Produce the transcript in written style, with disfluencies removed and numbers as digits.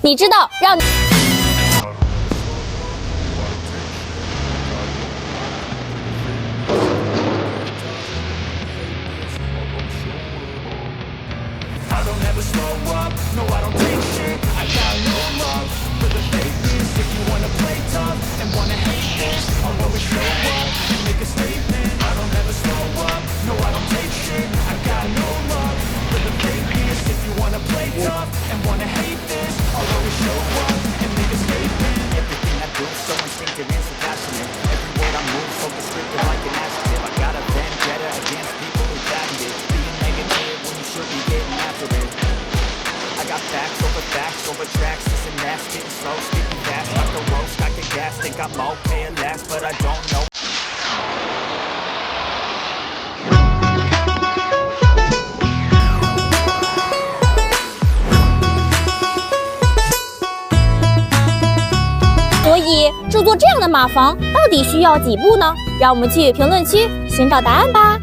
你知道让你。 I don't ever slow up, no I don't take shit. I got no love for the fakeness. If you wanna play tough and wanna hate this, I'll always show up and make a statement. I don't ever slow up, no I don't take shit. I got no love for the fakeness. If you wanna play tough and wanna hate this, I'll always show up and make a statement. Everything I do so instinctive and so passionate. Every word I move so descriptive like an adjective. I got a vendetta against people who patent it. Being negative when you should be getting after it. I got facts over tracks. Listen, that's getting slow, speaking fast. Like the roast, I get gas. Think I'm okay at last, but I don't know. 所以制作这样的马房到底需要几步呢？让我们去评论区寻找答案吧。